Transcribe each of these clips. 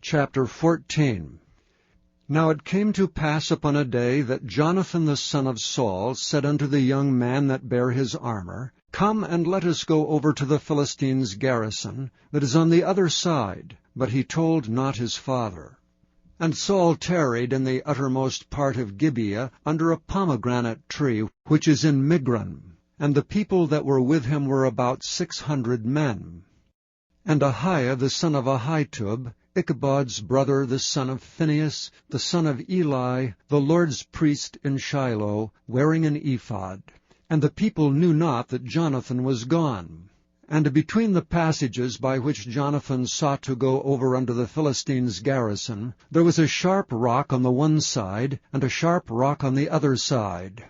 Chapter 14. Now it came to pass upon a day that Jonathan the son of Saul said unto the young man that bare his armor, Come, and let us go over to the Philistines' garrison, that is on the other side. But he told not his father. And Saul tarried in the uttermost part of Gibeah under a pomegranate tree, which is in Migron. And the people that were with him were about 600 men. And Ahiah the son of Ahitub, Ichabod's brother, the son of Phinehas, the son of Eli, the Lord's priest in Shiloh, wearing an ephod. And the people knew not that Jonathan was gone. And between the passages by which Jonathan sought to go over unto the Philistines' garrison, there was a sharp rock on the one side, and a sharp rock on the other side.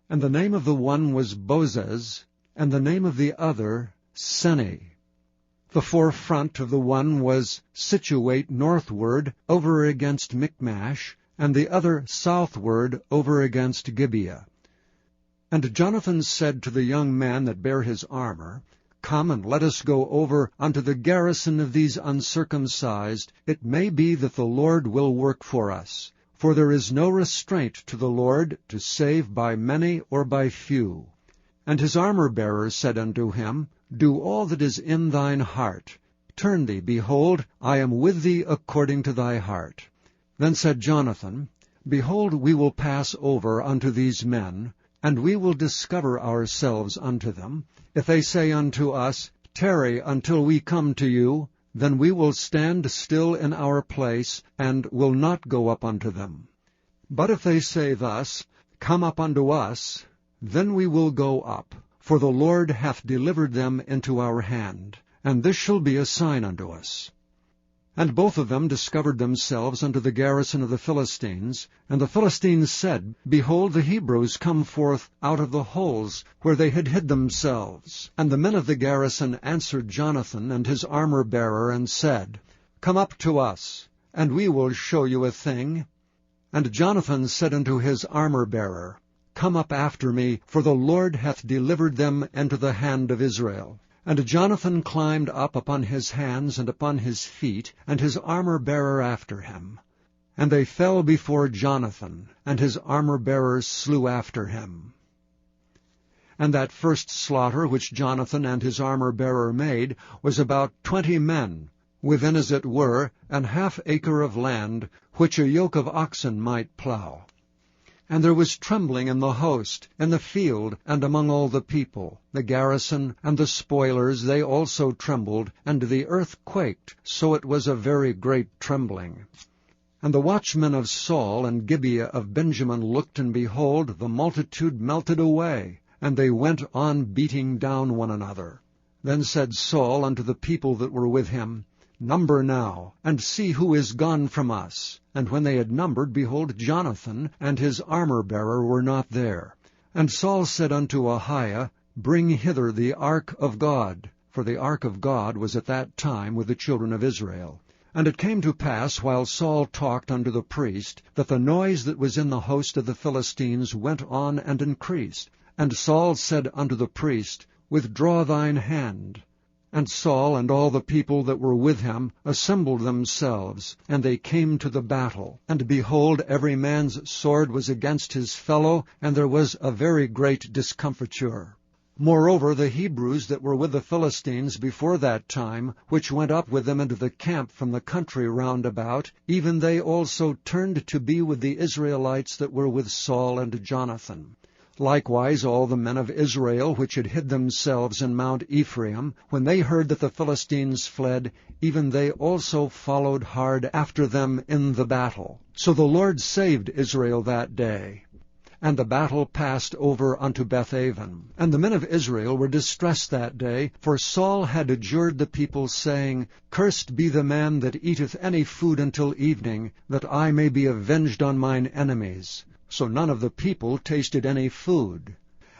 And the name of the one was Bozez, and the name of the other Seni. The forefront of the one was situate northward over against Michmash, and the other southward over against Gibeah. And Jonathan said to the young man that bare his armor, Come, and let us go over unto the garrison of these uncircumcised. It may be that the Lord will work for us. For there is no restraint to the Lord to save by many or by few. And his armor-bearer said unto him, Do all that is in thine heart. Turn thee, behold, I am with thee according to thy heart. Then said Jonathan, Behold, we will pass over unto these men, and we will discover ourselves unto them. If they say unto us, Tarry until we come to you, then we will stand still in our place, and will not go up unto them. But if they say thus, Come up unto us, then we will go up, for the Lord hath delivered them into our hand, and this shall be a sign unto us. And both of them discovered themselves unto the garrison of the Philistines. And the Philistines said, Behold, the Hebrews come forth out of the holes where they had hid themselves. And the men of the garrison answered Jonathan and his armor-bearer, and said, Come up to us, and we will show you a thing. And Jonathan said unto his armor-bearer, Come up after me, for the Lord hath delivered them into the hand of Israel. And Jonathan climbed up upon his hands and upon his feet, and his armor-bearer after him. And they fell before Jonathan, and his armor-bearer slew after him. And that first slaughter which Jonathan and his armor-bearer made was about 20 men, within as it were an half acre of land, which a yoke of oxen might plough. And there was trembling in the host, in the field, and among all the people. The garrison and the spoilers, they also trembled, and the earth quaked, so it was a very great trembling. And the watchmen of Saul and Gibeah of Benjamin looked, and behold, the multitude melted away, and they went on beating down one another. Then said Saul unto the people that were with him, Number now, and see who is gone from us. And when they had numbered, behold, Jonathan and his armor-bearer were not there. And Saul said unto Ahiah, Bring hither the ark of God. For the ark of God was at that time with the children of Israel. And it came to pass, while Saul talked unto the priest, that the noise that was in the host of the Philistines went on and increased. And Saul said unto the priest, Withdraw thine hand. And Saul and all the people that were with him assembled themselves, and they came to the battle. And behold, every man's sword was against his fellow, and there was a very great discomfiture. Moreover, the Hebrews that were with the Philistines before that time, which went up with them into the camp from the country round about, even they also turned to be with the Israelites that were with Saul and Jonathan. Likewise all the men of Israel which had hid themselves in Mount Ephraim, when they heard that the Philistines fled, even they also followed hard after them in the battle. So the Lord saved Israel that day. And the battle passed over unto Bethaven. And the men of Israel were distressed that day, for Saul had adjured the people, saying, Cursed be the man that eateth any food until evening, that I may be avenged on mine enemies. So none of the people tasted any food.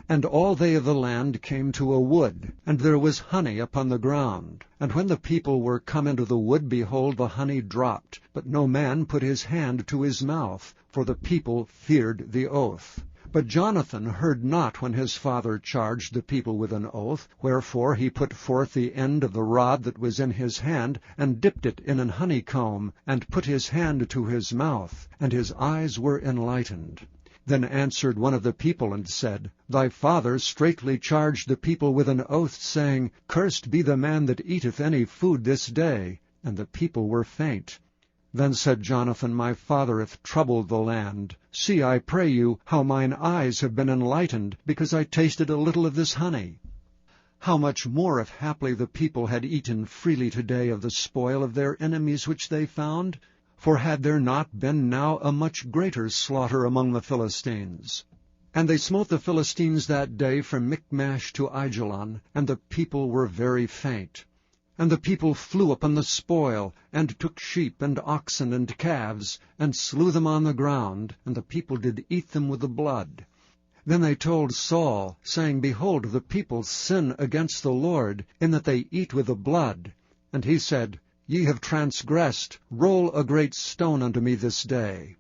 And all they of the land came to a wood, and there was honey upon the ground. And when the people were come into the wood, behold, the honey dropped, but no man put his hand to his mouth, for the people feared the oath. But Jonathan heard not when his father charged the people with an oath, wherefore he put forth the end of the rod that was in his hand, and dipped it in an honeycomb, and put his hand to his mouth, and his eyes were enlightened. Then answered one of the people, and said, Thy father straitly charged the people with an oath, saying, Cursed be the man that eateth any food this day. And the people were faint. Then said Jonathan, My father hath troubled the land. See, I pray you, how mine eyes have been enlightened, because I tasted a little of this honey. How much more if haply the people had eaten freely today of the spoil of their enemies which they found? For had there not been now a much greater slaughter among the Philistines? And they smote the Philistines that day from Michmash to Aijalon, and the people were very faint. And the people flew upon the spoil, and took sheep and oxen and calves, and slew them on the ground, and the people did eat them with the blood. Then they told Saul, saying, Behold, the people sin against the Lord, in that they eat with the blood. And he said, Ye have transgressed, roll a great stone unto me this day.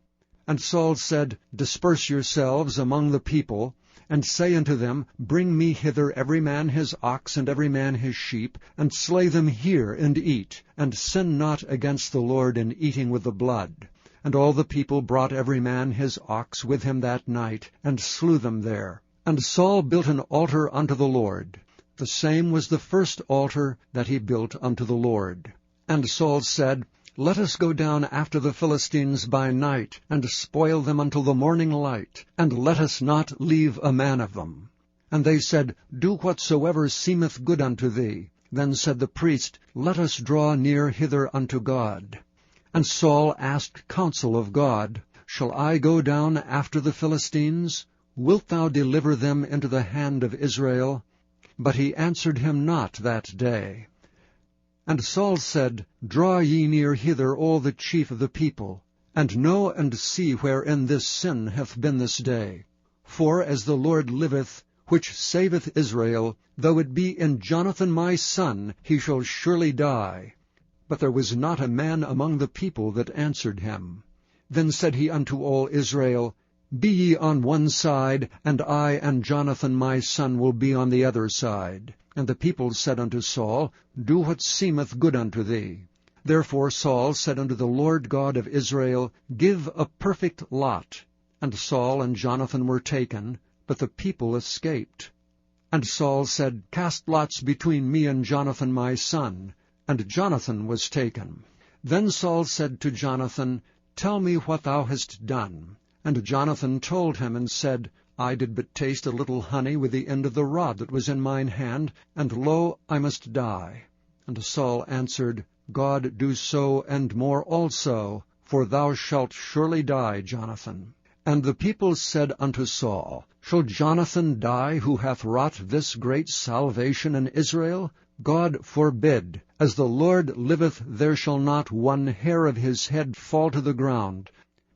And Saul said, Disperse yourselves among the people, and say unto them, Bring me hither every man his ox and every man his sheep, and slay them here and eat, and sin not against the Lord in eating with the blood. And all the people brought every man his ox with him that night, and slew them there. And Saul built an altar unto the Lord. The same was the first altar that he built unto the Lord. And Saul said, Let us go down after the Philistines by night, and spoil them until the morning light, and let us not leave a man of them. And they said, Do whatsoever seemeth good unto thee. Then said the priest, Let us draw near hither unto God. And Saul asked counsel of God, Shall I go down after the Philistines? Wilt thou deliver them into the hand of Israel? But he answered him not that day. And Saul said, Draw ye near hither all the chief of the people, and know and see wherein this sin hath been this day. For as the Lord liveth, which saveth Israel, though it be in Jonathan my son, he shall surely die. But there was not a man among the people that answered him. Then said he unto all Israel, Be ye on one side, and I and Jonathan my son will be on the other side. And the people said unto Saul, Do what seemeth good unto thee. Therefore Saul said unto the Lord God of Israel, Give a perfect lot. And Saul and Jonathan were taken, but the people escaped. And Saul said, Cast lots between me and Jonathan my son. And Jonathan was taken. Then Saul said to Jonathan, Tell me what thou hast done. And Jonathan told him, and said, I did but taste a little honey with the end of the rod that was in mine hand, and lo, I must die. And Saul answered, God do so and more also, for thou shalt surely die, Jonathan. And the people said unto Saul, Shall Jonathan die, who hath wrought this great salvation in Israel? God forbid. As the Lord liveth, there shall not one hair of his head fall to the ground.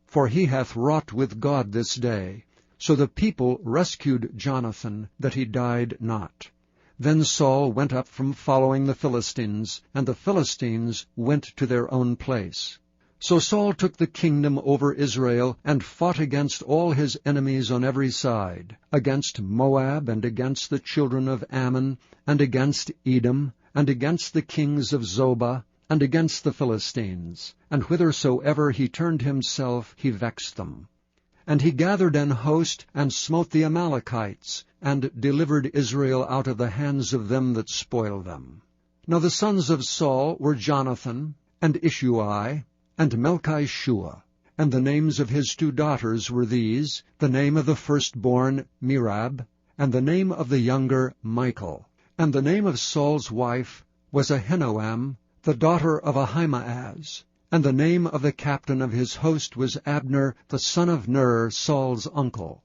For he hath wrought with God this day. So the people rescued Jonathan, that he died not. Then Saul went up from following the Philistines, and the Philistines went to their own place. So Saul took the kingdom over Israel, and fought against all his enemies on every side, against Moab, and against the children of Ammon, and against Edom, and against the kings of Zobah, and against the Philistines. And whithersoever he turned himself, he vexed them. And he gathered an host, and smote the Amalekites, and delivered Israel out of the hands of them that spoiled them. Now the sons of Saul were Jonathan, and Ishuai, and Melchishua. And the names of his 2 daughters were these, the name of the firstborn Merab, and the name of the younger Michal. And the name of Saul's wife was Ahinoam, the daughter of Ahimaaz. And the name of the captain of his host was Abner, the son of Ner, Saul's uncle.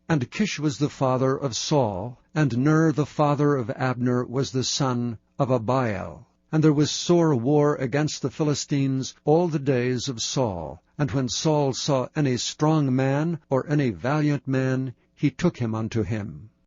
And Kish was the father of Saul, and Ner the father of Abner was the son of Abiel. And there was sore war against the Philistines all the days of Saul. And when Saul saw any strong man or any valiant man, he took him unto him.